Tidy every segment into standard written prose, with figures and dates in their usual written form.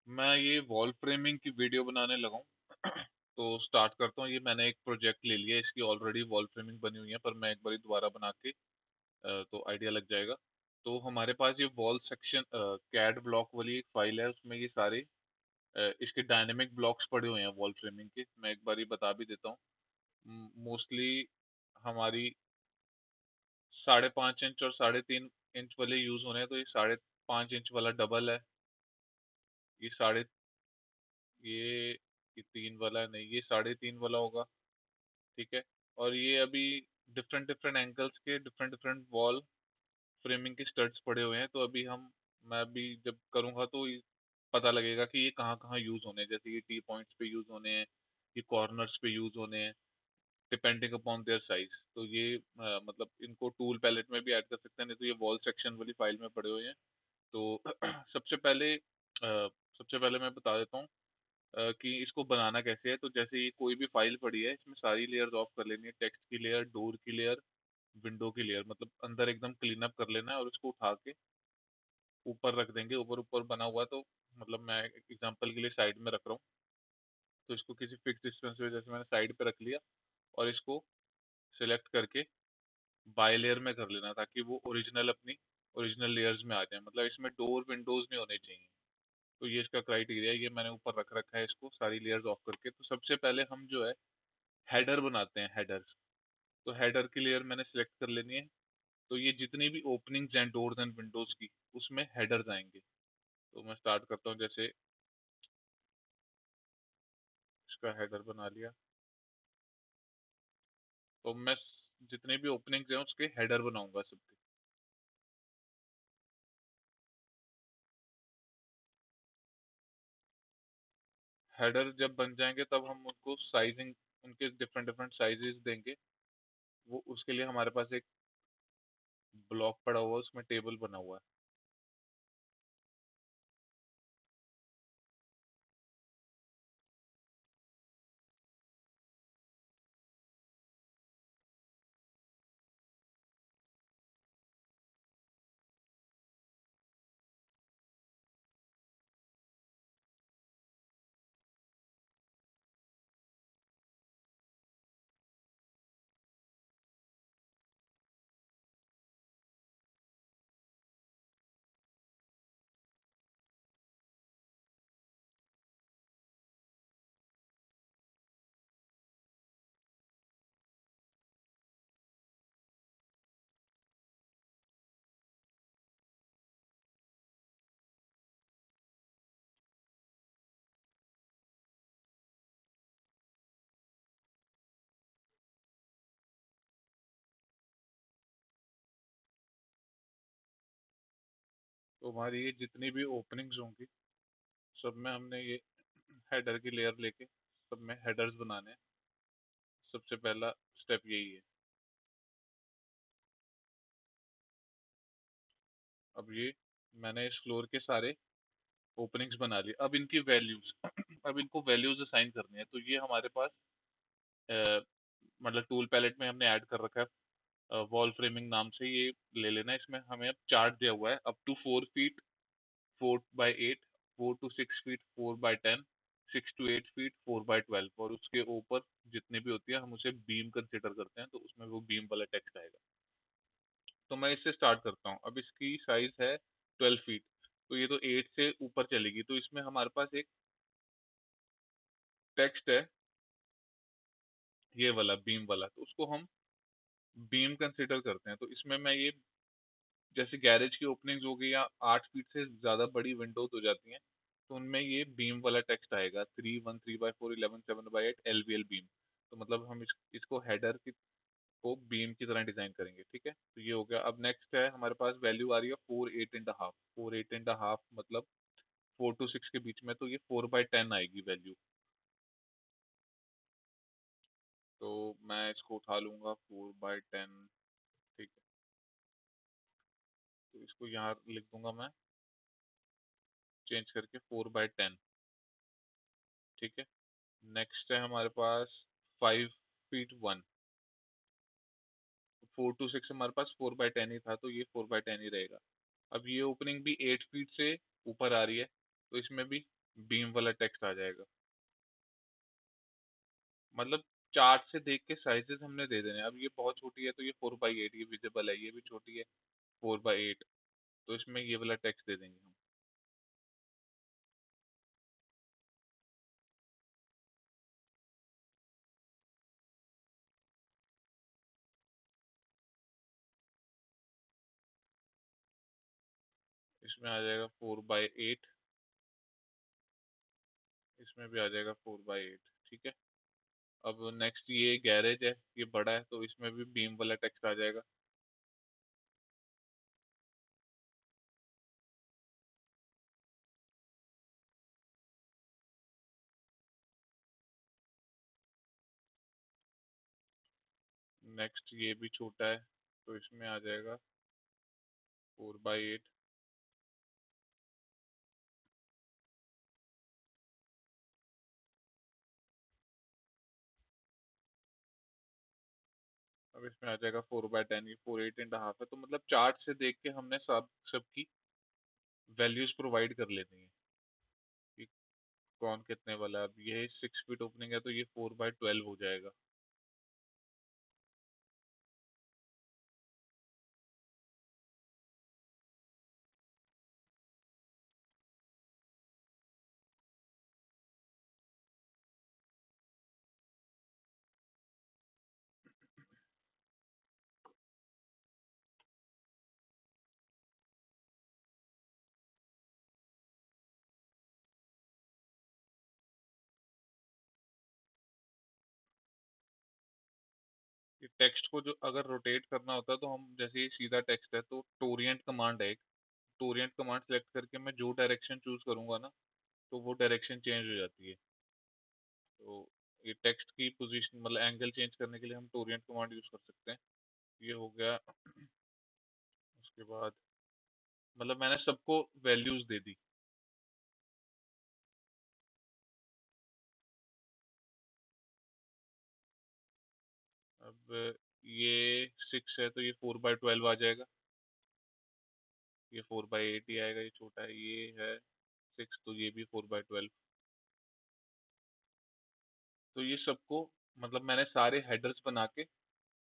मैं ये wall framing की वीडियो बनाने लगा हूँ। तो स्टार्ट करता हूँ। ये मैंने एक प्रोजेक्ट ले लिया है, इसकी ऑलरेडी वॉल फ्रेमिंग बनी हुई है, पर मैं एक बार दोबारा बना के तो आइडिया लग जाएगा। तो हमारे पास ये वॉल सेक्शन कैड ब्लॉक वाली एक फाइल है, उसमें ये सारे इसके डायनेमिक ब्लॉक्स पड़े हुए हैं वॉल फ्रेमिंग के। मैं एक बार बता भी देता हूँ। मोस्टली हमारी 5.5 इंच और 3.5 इंच वाले यूज होने हैं, तो ये 5.5 इंच वाला डबल है। ये साढ़े ये ये 3 वाला नहीं, ये 3.5 वाला होगा। ठीक है। और ये अभी डिफरेंट डिफरेंट एंगल्स के डिफरेंट डिफरेंट वॉल फ्रेमिंग के स्टड्स पड़े हुए हैं। तो अभी मैं अभी जब करूंगा तो पता लगेगा कि ये कहाँ कहाँ यूज होने हैं। जैसे ये टी पॉइंट्स पे यूज होने हैं, ये कॉर्नर्स पे यूज होने हैं, डिपेंडिंग अपॉन देयर साइज। तो ये मतलब इनको टूल पैलेट में भी ऐड कर सकते हैं, नहीं तो ये वॉल सेक्शन वाली फाइल में पड़े हुए हैं। तो सबसे पहले मैं बता देता हूँ कि इसको बनाना कैसे है। तो जैसे ये कोई भी फाइल पड़ी है, इसमें सारी लेयर्स ऑफ कर लेनी है। टेक्स्ट की लेयर, डोर की लेयर, विंडो की लेयर, मतलब अंदर एकदम क्लीन अप कर लेना है और इसको उठा के ऊपर रख देंगे। ऊपर ऊपर बना हुआ है, तो मतलब मैं एग्जांपल के लिए साइड में रख रहा हूँ। तो इसको किसी फिक्स डिस्टेंस पे जैसे मैंने साइड पे रख लिया, और इसको सिलेक्ट करके बाय लेयर में कर लेना, ताकि वो अपनी ओरिजिनल लेयर्स में आ जाए। मतलब इसमें डोर विंडोज नहीं होने चाहिए। तो ये इसका क्राइटेरिया है। ये मैंने ऊपर रख रखा है इसको सारी लेयर्स ऑफ करके। तो सबसे पहले हम जो है हेडर बनाते हैं, हेडर्स। तो हेडर की लेयर मैंने सिलेक्ट कर लेनी है। तो ये जितनी भी ओपनिंग्स हैं डोर्स एंड विंडोज की, उसमें हेडर्स आएंगे। तो मैं स्टार्ट करता हूँ। जैसे इसका हेडर बना लिया, तो मैं जितने भी ओपनिंग्स हैं उसके हेडर बनाऊंगा सबके। हेडर जब बन जाएंगे तब हम उनको साइजिंग, उनके डिफरेंट डिफरेंट साइजेस देंगे। वो उसके लिए हमारे पास एक ब्लॉक पड़ा हुआ है, उसमें टेबल बना हुआ है। तो हमारी ये जितनी भी ओपनिंग्स होंगी, सब में हमने ये हेडर की लेयर लेके सब में हेडर्स बनाने हैं। सबसे पहला स्टेप यही है। अब ये मैंने इस फ्लोर के सारे ओपनिंग्स बना लिए। अब इनकी वैल्यूज अब इनको वैल्यूज असाइन करनी है। तो ये हमारे पास मतलब टूल पैलेट में हमने ऐड कर रखा है वॉल फ्रेमिंग नाम से। ये ले लेना है। इसमें हमें अब चार्ट दिया हुआ है, up to 4 feet 4x8, 4 to 6 feet 4x10, 6 to 8 feet 4x12। और उसके ऊपर जितने भी होती है हम उसे बीम कंसिडर करते हैं, तो उसमें वो बीम वाला टेक्स्ट आएगा। तो मैं इससे स्टार्ट करता हूँ। अब इसकी साइज है 12 फीट। तो ये तो 8 से ऊपर चलेगी। तो इसमें हमारे पास एक टेक्स्ट है, ये वाला बीम वाला। तो उसको हम बीम कंसिडर करते हैं। तो इसमें मैं ये, जैसे गैरेज की ओपनिंग्स हो गई या 8 फीट से ज्यादा बड़ी विंडोज हो जाती हैं, तो उनमें ये बीम वाला टेक्स्ट आएगा, 3 1 3x4 11 7x8 LVL बीम। तो मतलब हम इसको हेडर की को बीम की तरह डिजाइन करेंगे। ठीक है। तो ये हो गया। अब नेक्स्ट है हमारे पास वैल्यू आ रही है 4 8 1/2। 4 8 1/2 मतलब 4 to 6 के बीच में, तो ये 4x10 आएगी वैल्यू। तो मैं इसको उठा लूंगा 4x10। ठीक है। तो इसको यहाँ लिख दूंगा मैं, चेंज करके 4x10। ठीक है। नेक्स्ट है हमारे पास 5 फीट 1। 4 to 6 हमारे पास 4x10 ही था, तो ये 4x10 ही रहेगा। अब ये ओपनिंग भी 8 फीट से ऊपर आ रही है, तो इसमें भी बीम वाला टेक्स्ट आ जाएगा। मतलब चार्ट से देख के साइजेस हमने दे देने हैं। अब ये बहुत छोटी है तो ये 4/8 ये विजिबल है, ये भी छोटी है 4/8, तो इसमें ये वाला टेक्स्ट दे देंगे हम। इसमें आ जाएगा 4/8, इसमें भी आ जाएगा 4/8। ठीक है। अब नेक्स्ट ये गैरेज है, ये बड़ा है तो इसमें भी बीम वाला टेक्स्ट आ जाएगा। नेक्स्ट ये भी छोटा है तो इसमें आ जाएगा 4/8। अब इसमें आ जाएगा 4/10, ये 4/8.5 है। तो मतलब चार्ट से देख के हमने सब सबकी वैल्यूज प्रोवाइड कर लेनी है कि कौन कितने वाला है। अब ये 6 फीट ओपनिंग है तो ये 4/12 हो जाएगा। ये टेक्स्ट को जो अगर रोटेट करना होता है तो हम, जैसे ये सीधा टेक्स्ट है तो टोरिएंट कमांड है एक, टोरिएंट कमांड सेलेक्ट करके मैं जो डायरेक्शन चूज करूंगा ना, तो वो डायरेक्शन चेंज हो जाती है। तो ये टेक्स्ट की पोजीशन मतलब एंगल चेंज करने के लिए हम टोरिएंट कमांड यूज कर सकते हैं। ये हो गया। उसके बाद मतलब मैंने सबको वैल्यूज दे दी। अब ये 6 है तो ये 4/12 आ जाएगा। ये 4/8 ही आएगा, ये छोटा है। ये है 6 तो ये भी 4/12। तो ये सबको मतलब मैंने सारे हेडर्स बना के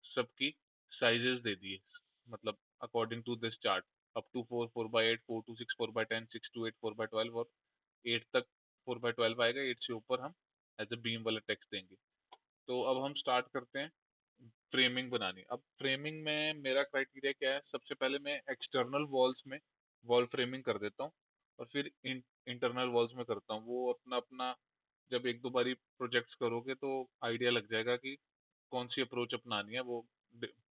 सबकी साइजेस दे दिए, मतलब according to this chart. Up to 4 4/8, 4 to 6 4/10, 6 to 8 4/12 और 8 तक 4/12 आएगा। 8 से ऊपर हम एज ए बीम वाला टेक्स्ट देंगे। तो अब हम स्टार्ट करते हैं फ्रेमिंग बनानी। अब फ्रेमिंग में मेरा क्राइटेरिया क्या है, सबसे पहले मैं एक्सटर्नल वॉल्स में वॉल फ्रेमिंग कर देता हूँ और फिर इंटरनल वॉल्स में करता हूँ। वो अपना अपना जब एक दो बारी प्रोजेक्ट्स करोगे तो आइडिया लग जाएगा कि कौन सी अप्रोच अपनानी है। वो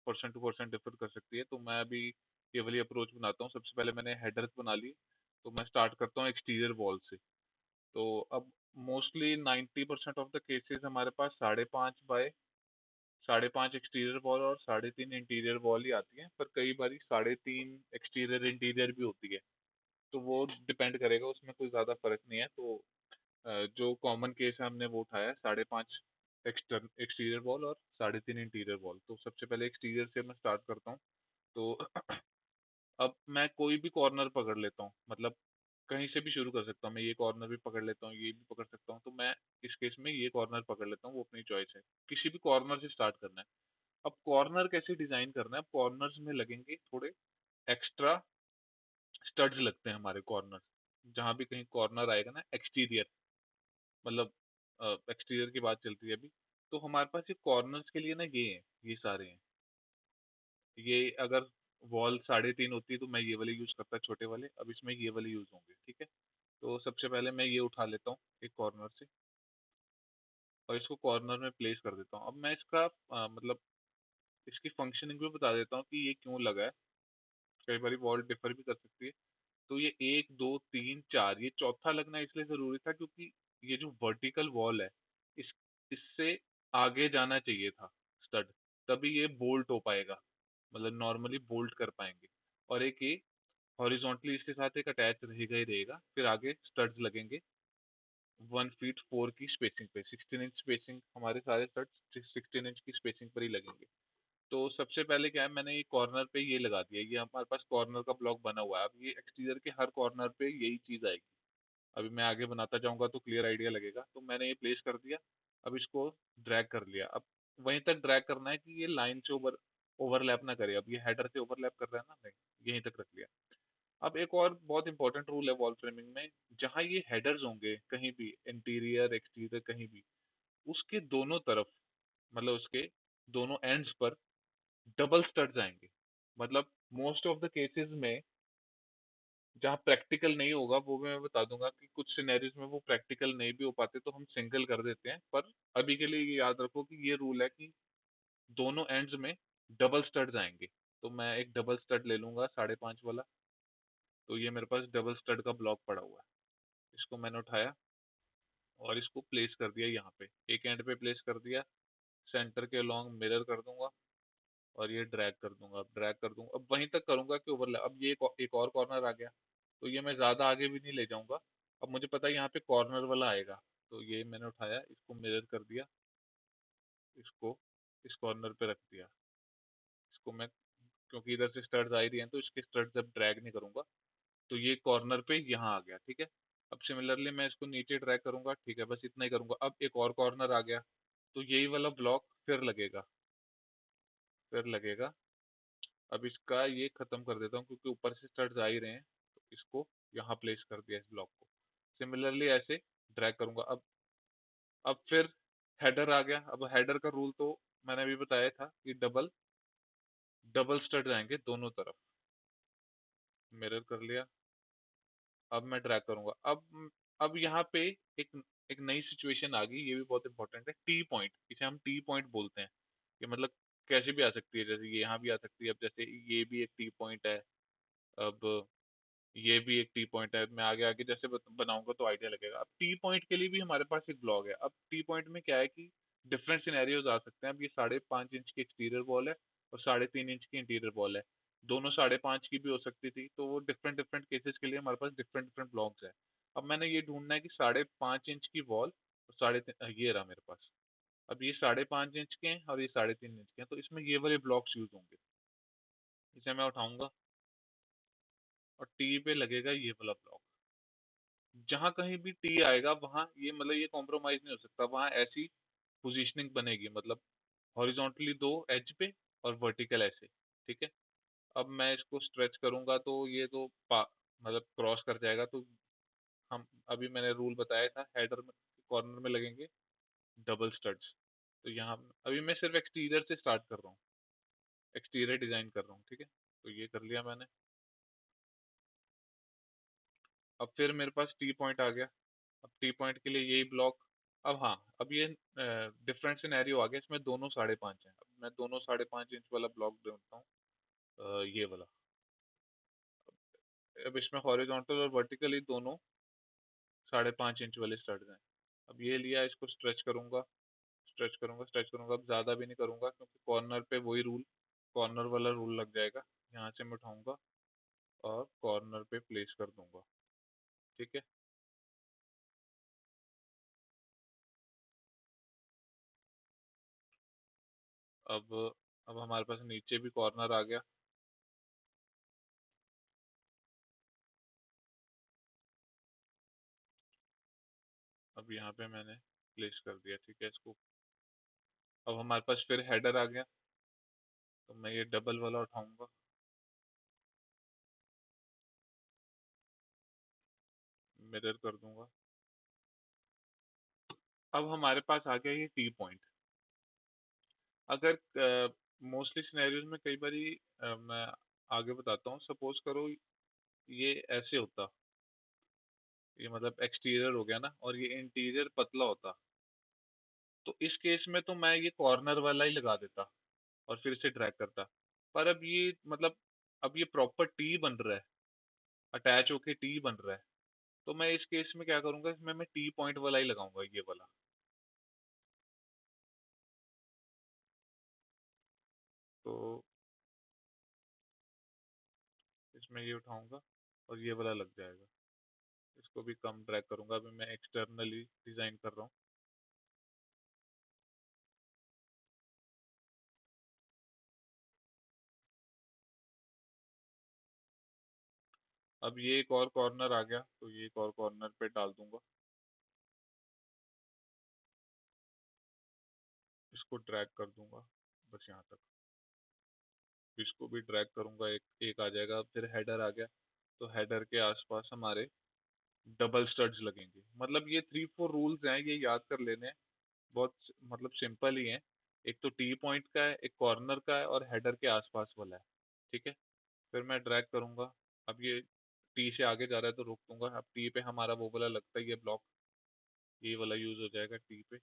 पर्सन टू पर्सन डिफर कर सकती है। तो मैं अभी ये वाली अप्रोच बनाता हूँ। सबसे पहले मैंने हेडर्स बना ली, तो मैं स्टार्ट करता हूँ एक्सटीरियर वॉल से। तो अब मोस्टली 90% ऑफ द केसेस हमारे पास 5.5 बाय 5.5 एक्सटीरियर वॉल और 3.5 इंटीरियर वॉल ही आती है, पर कई बारी 3.5 एक्सटीरियर इंटीरियर भी होती है। तो वो डिपेंड करेगा, उसमें कोई ज़्यादा फर्क नहीं है। तो जो कॉमन केस है हमने वो उठाया है 5.5 एक्सटीरियर वॉल और 3.5 इंटीरियर वॉल। तो सबसे पहले एक्सटीरियर से मैं स्टार्ट करता हूँ। तो अब मैं कोई भी कॉर्नर पकड़ लेता हूँ, मतलब कहीं से भी शुरू कर सकता हूँ। मैं ये कॉर्नर भी पकड़ लेता हूँ, ये भी पकड़ सकता हूँ। तो मैं इस केस में ये कॉर्नर पकड़ लेता हूँ, वो अपनी चॉइस है। किसी भी कॉर्नर से स्टार्ट करना है। अब कॉर्नर कैसे डिजाइन करना है, कॉर्नर्स में लगेंगे थोड़े एक्स्ट्रा स्टड्स लगते हैं हमारे कॉर्नर। जहां भी कहीं कॉर्नर आएगा ना एक्सटीरियर, मतलब एक्सटीरियर की बात चलती है अभी, तो हमारे पास ये कॉर्नर्स के लिए ना ये हैं, ये सारे हैं। ये अगर वॉल 3.5 होती है तो मैं ये वाले यूज करता छोटे वाले। अब इसमें ये वाले यूज होंगे। ठीक है। तो सबसे पहले मैं ये उठा लेता हूँ एक कॉर्नर से और इसको कॉर्नर में प्लेस कर देता हूँ। अब मैं इसका मतलब इसकी फंक्शनिंग भी बता देता हूँ कि ये क्यों लगा है। कई बार वॉल डिफर भी कर सकती है। तो ये 1 2 3 4, ये चौथा लगना इसलिए जरूरी था क्योंकि ये जो वर्टिकल वॉल है, इस इससे आगे जाना चाहिए था स्टड, तभी ये बोल्ट हो पाएगा, मतलब नॉर्मली बोल्ट कर पाएंगे। और एक ये हॉरिजॉन्टली इसके साथ एक अटैच रहेगा ही रहेगा। फिर आगे स्टड्स लगेंगे 1 फीट 4 की स्पेसिंग पे। 16 इंच स्पेसिंग, हमारे सारे स्टड्स 16 इंच की स्पेसिंग पर ही लगेंगे। तो सबसे पहले क्या है, मैंने ये कॉर्नर पे ये लगा दिया। ये हमारे पास कॉर्नर का ब्लॉक बना हुआ है। अब ये एक्सटीरियर के हर कॉर्नर पे यही चीज आएगी। अभी मैं आगे बनाता जाऊंगा तो क्लियर आइडिया लगेगा। तो मैंने ये प्लेस कर दिया। अब इसको ड्रैग कर लिया। अब वहीं तक ड्रैग करना है कि ये लाइन से ओवरलैप ना करे। अब ये हेडर से ओवरलैप कर रहा है ना, नहीं, यहीं तक रख लिया। अब एक और बहुत इंपॉर्टेंट रूल है वॉल फ्रेमिंग में, जहां ये हेडर्स होंगे कहीं भी, इंटीरियर एक्सटीरियर कहीं भी, उसके दोनों तरफ, मतलब उसके दोनों एंड्स पर डबल स्टड्स आएंगे। मतलब मोस्ट ऑफ द केसेस में जहाँ प्रैक्टिकल नहीं होगा वो भी मैं बता दूंगा कि कुछ सिनेरियोज में वो प्रैक्टिकल नहीं भी हो पाते तो हम सिंगल कर देते हैं। पर अभी के लिए ये याद रखो कि ये रूल है कि दोनों एंड्स में डबल स्टड्स आएंगे। तो मैं एक डबल स्टड ले लूंगा 5.5 वाला। तो ये मेरे पास डबल स्टड का ब्लॉक पड़ा हुआ है। इसको मैंने उठाया और इसको प्लेस कर दिया यहाँ पे, एक एंड पे प्लेस कर दिया। सेंटर के लॉन्ग मिरर कर दूंगा और ये ड्रैग कर दूंगा। अब ड्रैग कर दूंगा, अब वहीं तक करूंगा कि ओवरलैप। अब ये एक और कॉर्नर आ गया, तो ये मैं ज्यादा आगे भी नहीं ले जाऊंगा। अब मुझे पता है यहाँ पे कॉर्नर वाला आएगा, तो ये मैंने उठाया, इसको मिरर कर दिया, इसको इस कॉर्नर पे रख दिया। इसको मैं, क्योंकि इधर से स्टड्स आ ही रही हैं तो इसके स्टड्स जब ड्रैग नहीं करूंगा, तो ये कॉर्नर पे यहाँ आ गया, ठीक है। अब सिमिलरली मैं इसको नीचे ड्रैग करूंगा, ठीक है, बस इतना ही करूंगा। अब एक और कॉर्नर आ गया, तो यही वाला ब्लॉक फिर लगेगा, फिर लगेगा। अब इसका ये खत्म कर देता हूँ क्योंकि ऊपर से स्टड्स आ ही रहे हैं, तो इसको यहाँ प्लेस कर दिया इस ब्लॉक को। सिमिलरली ऐसे ड्रैग करूंगा। अब फिर हेडर आ गया। अब हेडर का रूल तो मैंने अभी बताया था कि डबल डबल स्टड आएंगे दोनों तरफ। मिरर कर लिया। अब मैं ड्रैग करूंगा। अब यहाँ पे एक एक नई सिचुएशन आ गई, ये भी बहुत इंपॉर्टेंट है, टी पॉइंट, इसे हम टी पॉइंट बोलते हैं। ये मतलब कैसे भी आ सकती है, जैसे ये यहाँ भी आ सकती है। अब जैसे ये भी एक टी पॉइंट है। अब ये भी एक टी पॉइंट है। मैं आगे आगे जैसे बनाऊंगा तो आइडिया लगेगा। अब टी पॉइंट के लिए भी हमारे पास एक ब्लॉग है। अब टी पॉइंट में क्या है कि डिफरेंट सिनेरियोज आ सकते हैं। अब ये 5.5 इंच की एक्सटीरियर वॉल है और 3.5 इंच की इंटीरियर वॉल है। दोनों 5.5 की भी हो सकती थी, तो वो डिफरेंट डिफरेंट केसेस के लिए हमारे पास डिफरेंट डिफरेंट ब्लॉग्स है। अब मैंने ये ढूंढना है कि 5.5 इंच की वॉल और ये रहा मेरे पास। अब ये 5.5 इंच के हैं और ये 3.5 इंच के हैं, तो इसमें ये वाले ब्लॉक्स यूज होंगे। इसे मैं उठाऊंगा और टी पे लगेगा ये वाला ब्लॉक। जहां कहीं भी टी आएगा वहां ये, मतलब ये कॉम्प्रोमाइज नहीं हो सकता, वहां ऐसी पोजीशनिंग बनेगी, मतलब हॉरिजॉन्टली दो एज पे और वर्टिकल ऐसे, ठीक है। अब मैं इसको स्ट्रेच करूंगा तो ये तो मतलब क्रॉस कर जाएगा। तो हम, अभी मैंने रूल बताया था, हेडर में कॉर्नर में लगेंगे डबल स्टड्स। तो यहाँ अभी मैं सिर्फ एक्सटीरियर से स्टार्ट कर रहा हूँ, एक्सटीरियर डिजाइन कर रहा हूँ, ठीक है। तो ये कर लिया मैंने। अब फिर मेरे पास टी पॉइंट आ गया। अब टी पॉइंट के लिए यही ब्लॉक। अब हाँ, अब ये डिफरेंट सिनेरियो आ गया, इसमें दोनों 5.5 है। अब मैं दोनों 5.5 इंच वाला ब्लॉक ढूंढता हूँ, ये वाला। अब इसमें हॉरिजॉन्टल और वर्टिकली दोनों 5.5 इंच वाले स्टड्स हैं। अब ये लिया, इसको स्ट्रेच करूंगा, स्ट्रेच करूंगा, स्ट्रेच करूंगा। अब ज्यादा भी नहीं करूंगा क्योंकि कॉर्नर पे वही रूल, कॉर्नर वाला रूल लग जाएगा। यहाँ से मैं उठाऊंगा और कॉर्नर पे प्लेस कर दूंगा, ठीक है। अब अब हमारे पास नीचे भी कॉर्नर आ गया। अब यहाँ पे मैंने प्लेस कर दिया, ठीक है इसको। अब हमारे पास फिर हेडर आ गया, तो मैं ये डबल वाला उठाऊंगा, मिरर कर दूंगा। अब हमारे पास आ गया ये टी पॉइंट। अगर मोस्टली सिनेरियोज में कई बारी मैं आगे बताता हूँ, सपोज करो ये ऐसे होता, ये मतलब एक्सटीरियर हो गया ना, और ये इंटीरियर पतला होता, तो इस केस में तो मैं ये कॉर्नर वाला ही लगा देता और फिर इसे ड्रैग करता। पर अब ये मतलब, अब ये प्रॉपर टी बन रहा है, अटैच होके टी बन रहा है। तो मैं इस केस में क्या करूंगा, इसमें मैं टी पॉइंट वाला ही लगाऊंगा, ये वाला। तो इसमें ये उठाऊंगा और ये वाला लग जाएगा। इसको भी कम ड्रैग करूंगा, अभी मैं एक्सटर्नली डिजाइन कर रहा हूँ। अब ये एक और कॉर्नर आ गया, तो ये एक और कॉर्नर पे डाल दूंगा। इसको ड्रैग कर दूंगा बस यहाँ तक। इसको भी ड्रैग करूंगा, एक एक आ जाएगा। अब फिर हेडर आ गया, तो हेडर के आसपास हमारे डबल स्टड्स लगेंगे। मतलब ये 3-4 रूल्स हैं, ये याद कर लेने हैं। बहुत मतलब सिंपल ही है। एक तो टी पॉइंट का है, एक कॉर्नर का है, और हेडर के आसपास वाला है। ठीक है। फिर मैं ड्रैग करूंगा। अब ये टी से आगे जा रहा है तो रोक दूंगा। अब टी पे हमारा वो वाला लगता ही है ब्लॉक, ये वाला यूज हो जाएगा टी पे।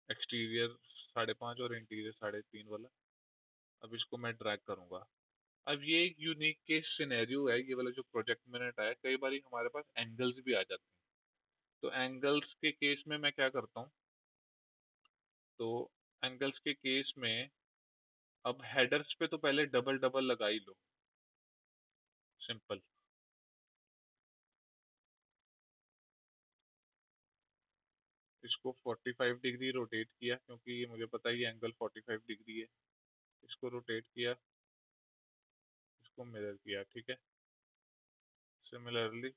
एक्सटीरियर 5.5 और इंटीरियर 3.5 वाला। अब इसको मैं ड्रैग करूंगा। अब ये एक यूनिक केस सिनेरियो है, ये वाला जो प्रोजेक्ट मैंने हटाया। कई बार हमारे पास एंगल्स भी आ जाते हैं, तो एंगल्स के केस में मैं क्या करता हूँ, तो एंगल्स के केस में अब हेडर्स पे तो पहले डबल डबल लगा ही लो, सिंपल। इसको 45 डिग्री रोटेट किया, क्योंकि ये मुझे पता है ये एंगल 45 डिग्री है। इसको रोटेट किया, इसको मिरर किया, ठीक है। सिमिलरली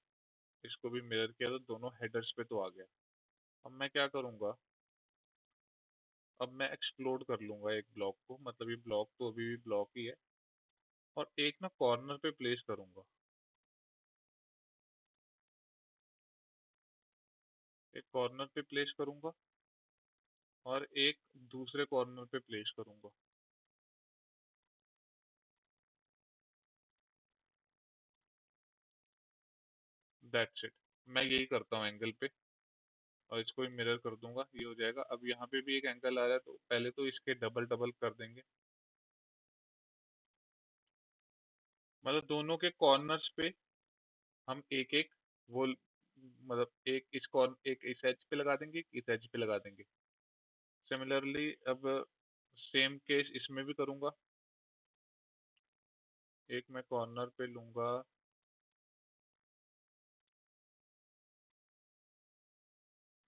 इसको भी मिरर किया, तो दोनों हेडर्स पे तो आ गया। अब मैं क्या करूंगा, अब मैं एक्सप्लोड कर लूंगा एक ब्लॉक को। मतलब ये ब्लॉक तो अभी भी ब्लॉक ही है, और एक ना कॉर्नर पे प्लेस करूंगा। एक कॉर्नर पे प्लेस करूंगा, और एक दूसरे कॉर्नर पे प्लेस करूंगा। That's it. मैं यही करता हूँ एंगल पे, और इसको भी मिरर कर दूंगा, ये हो जाएगा। अब यहाँ पे भी एक एंगल आ रहा है, तो पहले तो इसके डबल डबल कर देंगे। मतलब दोनों के कॉर्नर्स पे हम एक एक वो, मतलब एक इस एज पे लगा देंगे, एक इस एज पे लगा देंगे। सिमिलरली अब सेम केस इसमें भी करूंगा। एक मैं कॉर्नर पे लूंगा,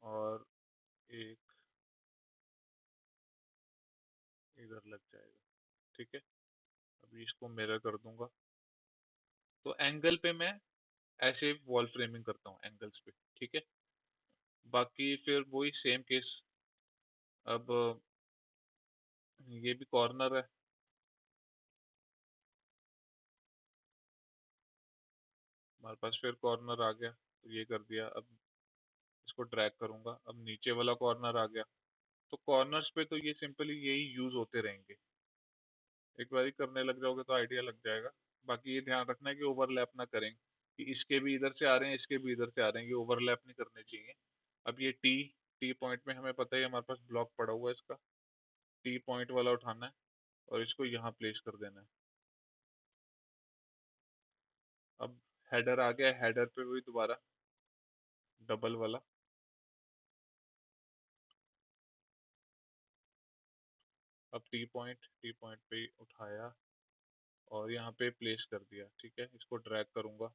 और एक इधर लग जाएगा, ठीक है। अभी इसको मिरर कर दूंगा। तो एंगल पे मैं ऐसे वॉल फ्रेमिंग करता हूँ एंगल्स पे, ठीक है। बाकी फिर वही सेम केस। अब ये भी कॉर्नर है, हमारे पास फिर कॉर्नर आ गया, तो ये कर दिया। अब इसको ड्रैग करूंगा, अब नीचे वाला कॉर्नर आ गया। तो कॉर्नर्स पे तो ये सिंपली यही यूज होते रहेंगे। एक बार करने लग जाओगे तो आइडिया लग जाएगा। बाकी ये ध्यान रखना है कि ओवरलैप ना करें, कि इसके भी इधर से आ रहे हैं, इसके भी इधर से आ रहे हैं, ये ओवरलैप नहीं करने चाहिए। अब ये टी टी पॉइंट में हमें पता है हमारे पास ब्लॉक पड़ा हुआ है इसका। टी पॉइंट वाला उठाना है, और इसको यहाँ प्लेस कर देना है। अब हेडर आ गया, हेडर पे वही दोबारा डबल वाला। अब टी पॉइंट पे उठाया, और यहाँ पे प्लेस कर दिया, ठीक है। इसको ड्रैग करूंगा।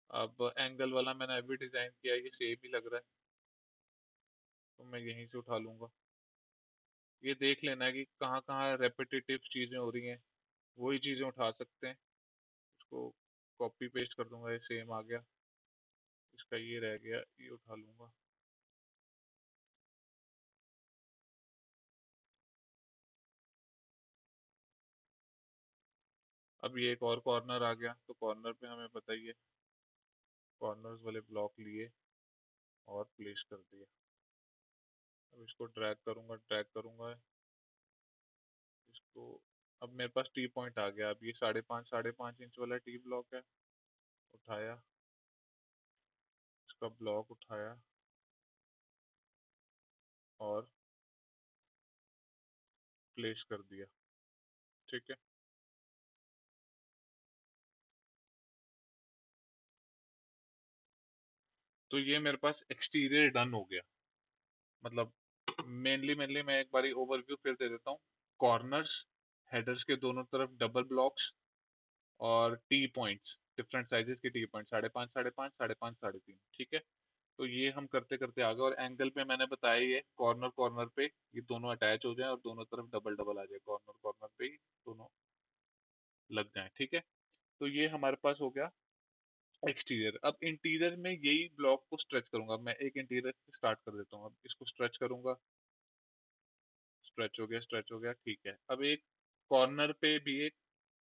अब एंगल वाला मैंने अभी डिजाइन किया है, ये सेम ही लग रहा है, तो मैं यहीं से उठा लूंगा। ये देख लेना है कि कहाँ कहाँ रेपिटेटिव चीजें हो रही हैं, वही चीजें उठा सकते हैं। इसको कॉपी पेस्ट कर दूंगा, ये सेम आ गया। इसका ये रह गया, ये उठा लूंगा। अब ये एक और कॉर्नर आ गया, तो कॉर्नर पे हमें बताइए, कॉर्नर्स वाले ब्लॉक लिए और प्लेस कर दिए। अब इसको ड्रैग करूंगा इसको। अब मेरे पास टी पॉइंट आ गया। अब ये 5.5 वाला टी ब्लॉक है, उठाया। इसका ब्लॉक उठाया, और प्लेस कर दिया, ठीक है। तो ये मेरे पास एक्सटीरियर डन हो गया। मतलब मेनली मेनली मैं एक बारी ओवरव्यू फिर दे देता हूँ। कॉर्नर्स, हेडर्स के दोनों तरफ डबल ब्लॉक्स, और टी पॉइंट्स, डिफरेंट साइजेस के टी पॉइंट, 5.5 5.5 5.5 3.5, ठीक है। तो ये हम करते करते आ गए। और एंगल पे मैंने बताया, ये कॉर्नर कॉर्नर पे ये दोनों अटैच हो जाए, और दोनों तरफ डबल डबल आ जाए, कॉर्नर कॉर्नर पे ही दोनों लग जाए, ठीक है। तो ये हमारे पास हो गया एक्सटीरियर। अब इंटीरियर में यही ब्लॉक को स्ट्रेच करूंगा मैं, एक इंटीरियर से स्टार्ट कर देता हूँ। अब इसको स्ट्रेच करूंगा, स्ट्रेच हो गया, ठीक है। अब एक कॉर्नर पे भी एक,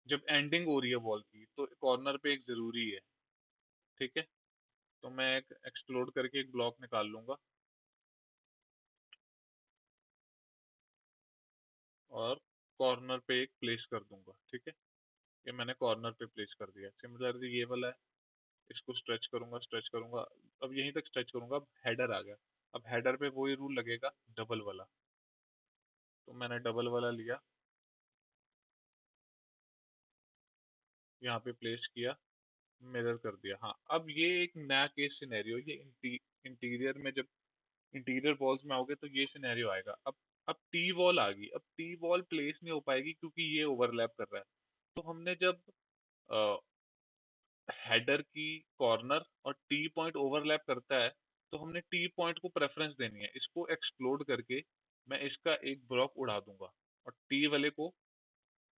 जब एंडिंग हो रही है वॉल की तो कॉर्नर पे एक जरूरी है, ठीक है। तो मैं एक एक्सप्लोड करके एक ब्लॉक निकाल लूंगा और कॉर्नर पे एक प्लेस कर दूंगा, ठीक है। ये मैंने कॉर्नर पे प्लेस कर दिया। सिमिलरली ये वाला है, इसको स्ट्रेच करूंगा, स्ट्रेच करूंगा, अब यहीं तक स्ट्रेच करूंगा। अब हेडर आ गया। अब हेडर पे वही रूल लगेगा, डबल वाला। तो मैंने डबल वाला लिया, यहाँ पे प्लेस किया, मिरर कर दिया। हाँ, अब ये एक नया केस सिनेरियो, ये इंटीरियर में जब इंटीरियर वॉल्स में आओगे तो ये सिनेरियो आएगा। अब टी वॉल आ गई। अब टी वॉल प्लेस नहीं हो पाएगी क्योंकि ये ओवरलैप कर रहा है। तो हमने जब हेडर की कॉर्नर और टी पॉइंट ओवरलैप करता है तो हमने टी पॉइंट को प्रेफरेंस देनी है। इसको एक्सप्लोड करके मैं इसका एक ब्लॉक उड़ा दूंगा और टी वाले को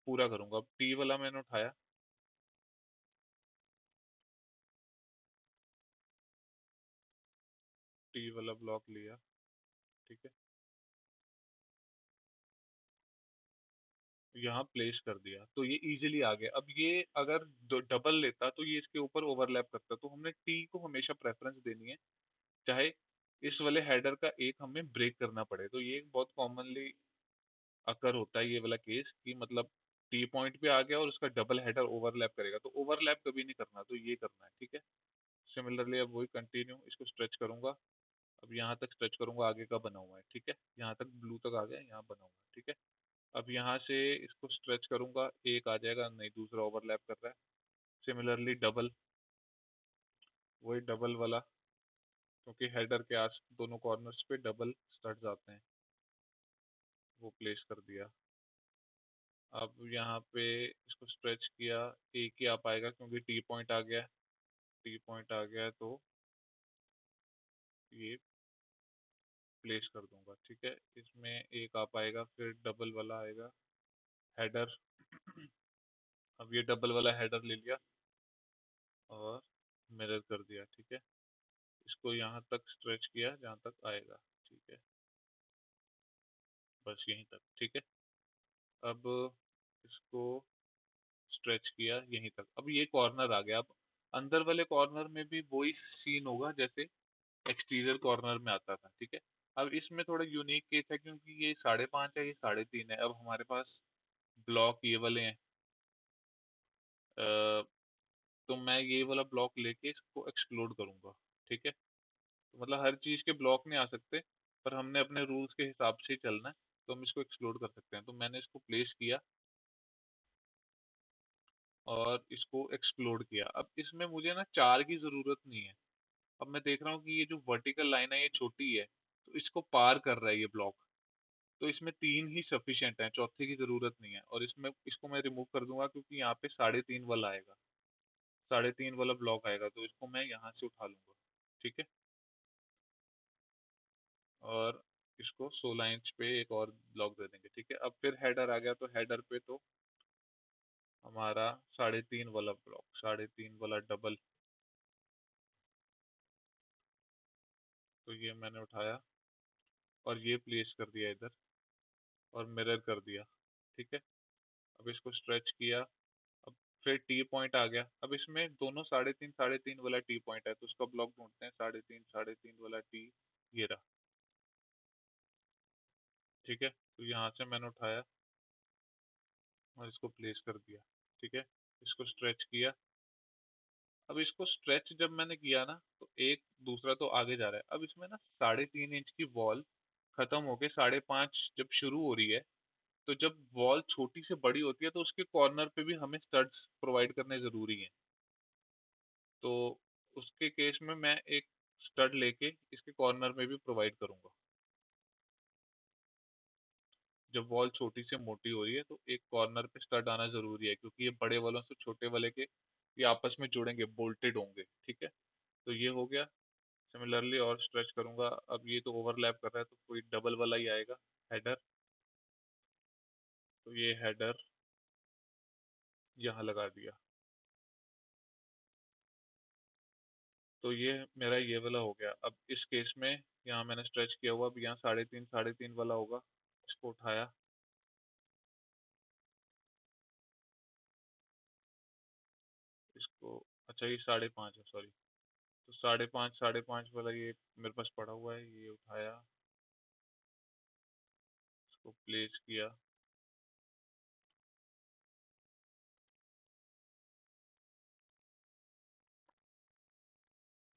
पूरा करूंगा। अब टी वाला मैंने उठाया, टी वाला ब्लॉक लिया, ठीक है, यहाँ प्लेस कर दिया तो ये इजीली आ गया। अब ये अगर डबल लेता तो ये इसके ऊपर ओवरलैप करता। तो हमने टी को हमेशा प्रेफरेंस देनी है, चाहे इस वाले हेडर का एक हमें ब्रेक करना पड़े। तो ये बहुत कॉमनली अकर होता है ये वाला केस, कि मतलब टी पॉइंट पे आ गया और उसका डबल हेडर ओवरलैप करेगा। तो ओवरलैप कभी नहीं करना, तो ये करना है, ठीक है। सिमिलरली अब वही कंटिन्यू, इसको स्ट्रेच करूंगा। अब यहाँ तक स्ट्रेच करूंगा, आगे का बना हुआ है, ठीक है। यहाँ तक ब्लू तक आ गया, यहाँ बना हुआ है, ठीक है। अब यहाँ से इसको स्ट्रेच करूंगा, एक आ जाएगा, नहीं दूसरा ओवरलैप कर रहा है। सिमिलरली डबल, वही डबल वाला, क्योंकि हेडर के आस दोनों कॉर्नर्स पे डबल स्टड्स आते हैं, वो प्लेस कर दिया। अब यहाँ पे इसको स्ट्रेच किया, एक ही आ पाएगा क्योंकि टी पॉइंट आ गया। टी पॉइंट आ गया है तो ये प्लेस कर दूंगा, ठीक है। इसमें एक आ पाएगा, फिर डबल वाला आएगा हेडर। अब ये डबल वाला हेडर ले लिया और मिरर कर दिया, ठीक है। इसको यहाँ तक स्ट्रेच किया जहाँ तक आएगा, ठीक है, बस यहीं तक, ठीक है। अब इसको स्ट्रेच किया यहीं तक। अब ये कॉर्नर आ गया। अब अंदर वाले कॉर्नर में भी वही सीन होगा जैसे एक्सटीरियर कॉर्नर में आता था, ठीक है। अब इसमें थोड़ा यूनिक केस है क्योंकि ये 5.5 है, ये 3.5 है। अब हमारे पास ब्लॉक ये वाले हैं, अ, तो मैं ये वाला ब्लॉक लेके इसको एक्सप्लोड करूंगा, ठीक है। तो मतलब हर चीज के ब्लॉक नहीं आ सकते, पर हमने अपने रूल्स के हिसाब से ही चलना है। तो हम इसको एक्सप्लोड कर सकते हैं। तो मैंने इसको प्लेस किया और इसको एक्सप्लोड किया। अब इसमें मुझे ना चार की जरूरत नहीं है। अब मैं देख रहा हूँ कि ये जो वर्टिकल लाइन है ये छोटी है, तो इसको पार कर रहा है ये ब्लॉक। तो इसमें तीन ही सफिशिएंट है, चौथे की जरूरत नहीं है। और इसमें इसको मैं रिमूव कर दूंगा क्योंकि यहाँ पे 3.5 वाला आएगा, 3.5 वाला ब्लॉक आएगा, तो इसको मैं यहाँ से उठा लूंगा, ठीक है। और इसको 16 इंच पे एक और ब्लॉक दे देंगे, ठीक है। अब फिर हेडर आ गया, तो हेडर पे तो हमारा 3.5 वाला ब्लॉक, 3.5 वाला डबल, तो ये मैंने उठाया और ये प्लेस कर दिया इधर और मिरर कर दिया, ठीक है। अब इसको स्ट्रेच किया। अब फिर टी पॉइंट आ गया। अब इसमें दोनों 3.5 वाला टी पॉइंट है, तो उसका ब्लॉक ढूंढते हैं। 3.5 वाला टी, ये रहा, ठीक है। तो यहाँ से मैंने उठाया और इसको प्लेस कर दिया, ठीक है। इसको स्ट्रेच किया। अब इसको स्ट्रेच जब मैंने किया ना, तो एक दूसरा तो आगे जा रहा है। अब इसमें ना 3.5 इंच की वॉल खत्म होके 5.5 जब शुरू हो रही है, तो जब वॉल छोटी से बड़ी होती है तो उसके कॉर्नर पे भी हमें स्टड्स प्रोवाइड करने जरूरी हैं। तो उसके केस में मैं एक स्टड लेके इसके कॉर्नर में भी प्रोवाइड करूंगा। जब वॉल छोटी से मोटी हो रही है तो एक कॉर्नर पे स्टड आना जरूरी है, क्योंकि ये बड़े वालों से छोटे वाले के ये आपस में जुड़ेंगे, बोल्टेड होंगे, ठीक है। तो ये हो गया। सिमिलरली और स्ट्रेच करूंगा। अब ये तो ओवरलैप कर रहा है तो कोई डबल वाला ही आएगा, हेडर। तो ये हेडर यहाँ लगा दिया, तो ये मेरा ये वाला हो गया। अब इस केस में यहाँ मैंने स्ट्रेच किया हुआ, अब यहाँ साढ़े तीन वाला होगा, इसको उठाया, इसको, अच्छा ये 5.5 है, सॉरी। तो साढ़े पाँच वाला ये मेरे पास पड़ा हुआ है, ये उठाया, इसको प्लेस किया,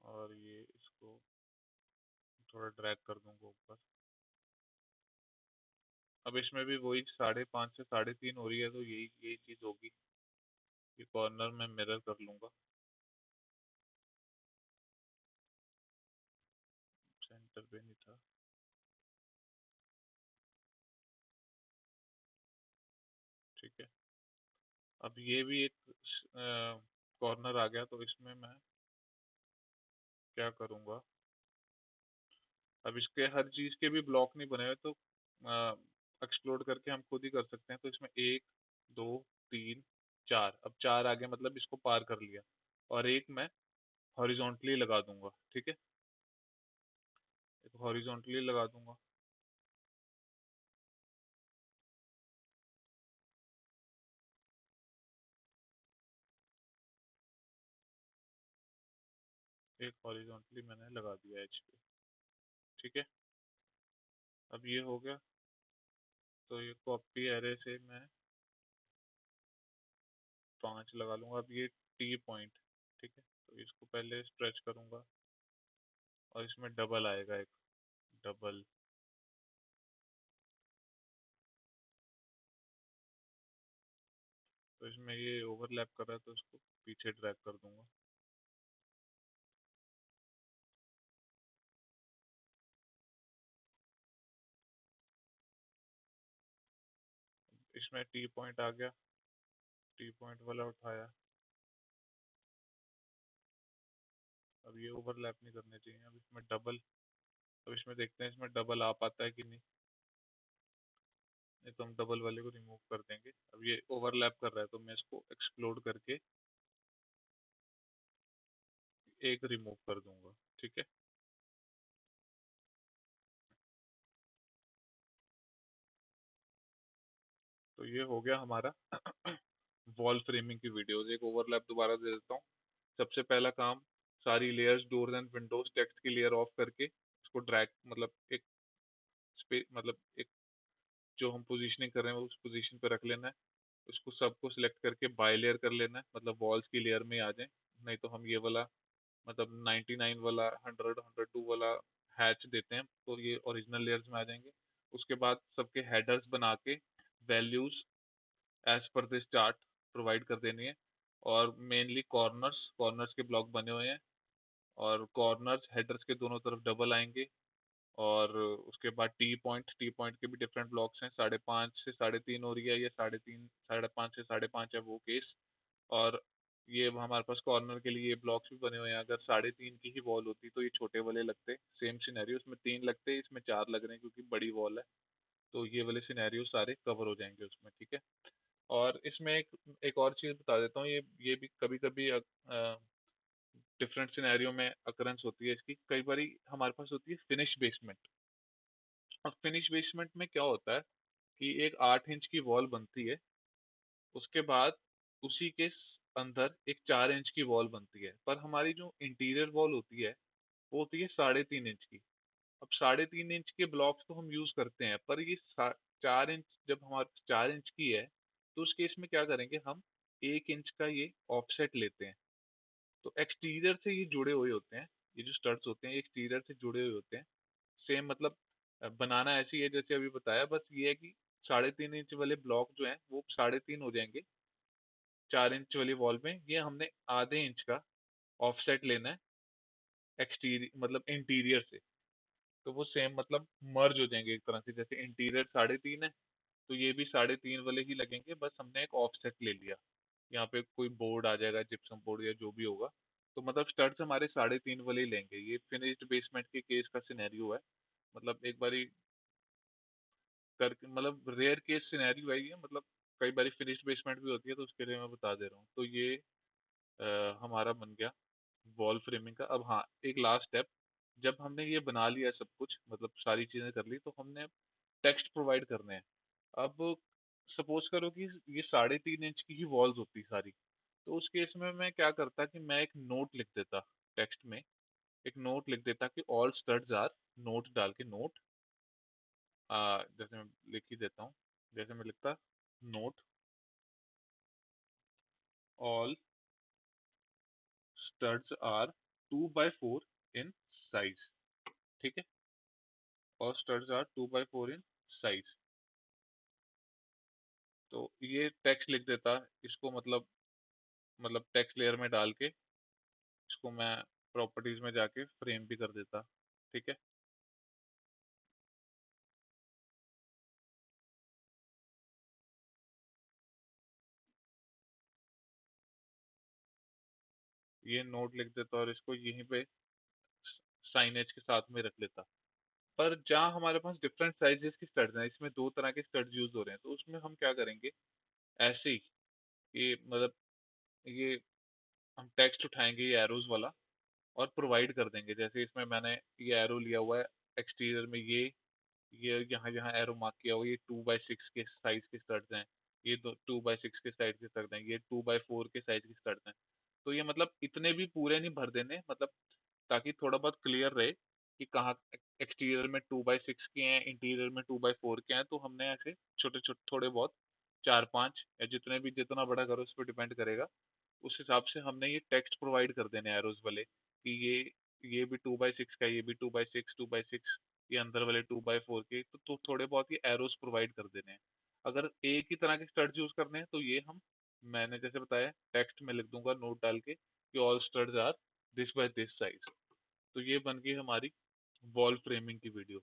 और ये इसको थोड़ा ड्रैग कर दूंगा ऊपर। अब इसमें भी वही 5.5 से 3.5 हो रही है, तो यही यही चीज होगी। ये कॉर्नर में मिरर कर लूंगा, सेंटर पे नहीं था। ठीक है, अब ये भी एक कॉर्नर आ गया, तो इसमें मैं क्या करूंगा, अब इसके हर चीज के भी ब्लॉक नहीं बने हुए, तो एक्सप्लोड करके हम खुद ही कर सकते हैं। तो इसमें एक, दो, तीन, चार, अब चार आ गया, मतलब इसको पार कर लिया। और एक मैं हॉरिजॉन्टली लगा दूंगा, ठीक है, एक हॉरिजॉन्टली लगा दूंगा। एक हॉरिजॉन्टली मैंने लगा दिया एच पे। ठीक है, अब ये हो गया। तो ये कॉपी एरे से मैं 5 लगा लूंगा। अब ये टी पॉइंट, ठीक है, तो इसको पहले स्ट्रेच करूंगा, और इसमें डबल आएगा एक, डबल। तो इसमें ये ओवरलैप कर रहा है, तो इसको पीछे ड्रैग कर दूंगा। इसमें टी पॉइंट आ गया, टी पॉइंट वाला उठाया। अब ये ओवरलैप नहीं करने चाहिए, अब इसमें डबल। अब इसमें देखते हैं इसमें डबल आ पाता है कि नहीं। नहीं तो हम डबल वाले को रिमूव कर देंगे। अब ये ओवरलैप कर रहा है, तो मैं इसको एक्सप्लोड करके एक रिमूव कर दूंगा। ठीक है, तो ये हो गया हमारा वॉल फ्रेमिंग की वीडियोस। एक ओवरलैप दोबारा दे देता हूँ। सबसे पहला काम, सारी layers, doors and Windows, text की लेयर ऑफ करके इसको ड्रैग, मतलब एक स्पेस, मतलब एक जो हम पोजीशनिंग कर रहे हैं उस पोजीशन पे रख लेना है। उसको सबको सिलेक्ट करके बाय लेयर कर लेना है, मतलब वॉल्स की लेयर में आ जाए। नहीं तो हम ये वाला, मतलब 99 वाला, 100, 102 वाला हैच देते हैं, तो ये ओरिजिनल लेयर्स में आ जाएंगे। उसके बाद सबके हेडर्स बना के values as per this chart provide कर देनी है। और मेनली कॉर्नर्स, कॉर्नर्स के ब्लॉक बने हुए हैं, और कॉर्नर्स हेडर्स के दोनों तरफ डबल आएंगे। और उसके बाद टी पॉइंट के भी डिफरेंट ब्लॉक्स हैं। 5.5 से 3.5 हो रही है, ये 3.5, 5.5 से 5.5 है वो केस। और ये हमारे पास कॉर्नर के लिए ब्लॉक्स भी बने हुए हैं। अगर 3.5 की ही वॉल होती तो ये छोटे वाले लगते, सेम सिनेरियो, इसमें 3 लगते, इसमें 4 लग रहे हैं क्योंकि बड़ी वॉल है। तो ये वाले सिनेरियो सारे कवर हो जाएंगे उसमें। ठीक है, और इसमें एक और चीज बता देता हूँ, ये भी कभी कभी डिफरेंट सिनेरियो में अकरेंस होती है इसकी। कई बारी हमारे पास होती है फिनिश बेसमेंट। अब फिनिश बेसमेंट में क्या होता है कि एक 8 इंच की वॉल बनती है, उसके बाद उसी के अंदर एक 4 इंच की वॉल बनती है, पर हमारी जो इंटीरियर वॉल होती है वो होती है 3.5 इंच की। अब 3.5 इंच के ब्लॉक्स तो हम यूज करते हैं, पर ये 4 इंच, जब हमारे 4 इंच की है, तो उस केस में क्या करेंगे हम, 1 इंच का ये ऑफसेट लेते हैं। तो एक्सटीरियर से ये जुड़े हुए होते हैं, ये जो स्टड्स होते हैं एक्सटीरियर से जुड़े हुए होते हैं। सेम मतलब बनाना ऐसी है जैसे अभी बताया, बस ये है कि 3.5 इंच वाले ब्लॉक जो हैं वो 3.5 हो जाएंगे 4 इंच वाली वॉल में। ये हमने आधे इंच का ऑफसेट लेना है एक्सटीरियर, मतलब इंटीरियर से। तो वो सेम मतलब मर्ज हो जाएंगे एक तरह से, जैसे इंटीरियर 3.5 है, तो ये भी 3.5 वाले ही लगेंगे, बस हमने एक ऑफसेट ले लिया। यहाँ पे कोई बोर्ड आ जाएगा, जिप्सम बोर्ड या जो भी होगा। तो मतलब स्टड्स हमारे 3.5 वाले ही लेंगे। ये फिनिश्ड बेसमेंट के केस का सिनेरियो है। मतलब एक बारी करके, मतलब रेयर केस सिनेरियो है ये, मतलब कई बारी फिनिश्ड बेसमेंट भी होती है, तो उसके लिए मैं बता दे रहा हूँ। तो ये हमारा बन गया वॉल फ्रेमिंग का। अब हाँ, एक लास्ट स्टेप, जब हमने ये बना लिया सब कुछ, मतलब सारी चीजें कर ली, तो हमने टेक्स्ट प्रोवाइड करने हैं। अब सपोज करो कि ये 3.5 इंच की ही वॉल्स होती सारी, तो उस केस में मैं क्या करता कि मैं एक नोट लिख देता टेक्स्ट में, एक नोट लिख देता कि ऑल स्टड्स आर, नोट डाल के नोट, जैसे मैं लिख ही देता हूँ, जैसे मैं लिखता note all studs are 2x4 in size, ठीक है, और studs are 2x4 in size. तो ये टेक्स्ट लिख देता, इसको मतलब टेक्स्ट लेयर में डाल के इसको मैं प्रॉपर्टीज में जाके फ्रेम भी कर देता, ठीक है। ये नोट लिख देता और इसको यहीं पे साइन एज के साथ में रख लेता। पर जहाँ हमारे पास डिफरेंट साइजेस की स्टड्स हैं, इसमें दो तरह के स्टड्स यूज हो रहे हैं, तो उसमें हम क्या करेंगे, ऐसे ही ये मतलब ये हम टेक्स्ट उठाएंगे ये एरोज वाला और प्रोवाइड कर देंगे। जैसे इसमें मैंने ये एरो लिया हुआ है, एक्सटीरियर में ये यहाँ यहाँ एरो मार्क किया हुआ है, ये 2x6 के साइज के स्टड्स हैं, ये दो 2x6 के साइज के स्टड्स हैं, ये 2x4 के साइज के स्टड्स हैं। तो ये मतलब इतने भी पूरे नहीं भर देने, मतलब ताकि थोड़ा बहुत क्लियर रहे कि कहाँ एक्सटीरियर में 2x6 के हैं, इंटीरियर में 2x4 के हैं। तो हमने ऐसे छोटे छोटे थोड़े बहुत 4-5 या जितने भी, जितना बड़ा करो उस पर डिपेंड करेगा, उस हिसाब से हमने ये टेक्स्ट प्रोवाइड कर देने एरोज वाले कि ये भी 2x6 का, ये भी 2x6, 2x6, ये अंदर वाले 2x4 के, तो थोड़े बहुत ये एरोज प्रोवाइड कर देने हैं। अगर एक ही तरह के स्टड्स यूज करने हैं तो ये हम, मैंने जैसे बताया, टेक्स्ट में लिख दूंगा नोट डाल के कि all studs are this by this size. तो ये बन गई हमारी वॉल फ्रेमिंग की वीडियो।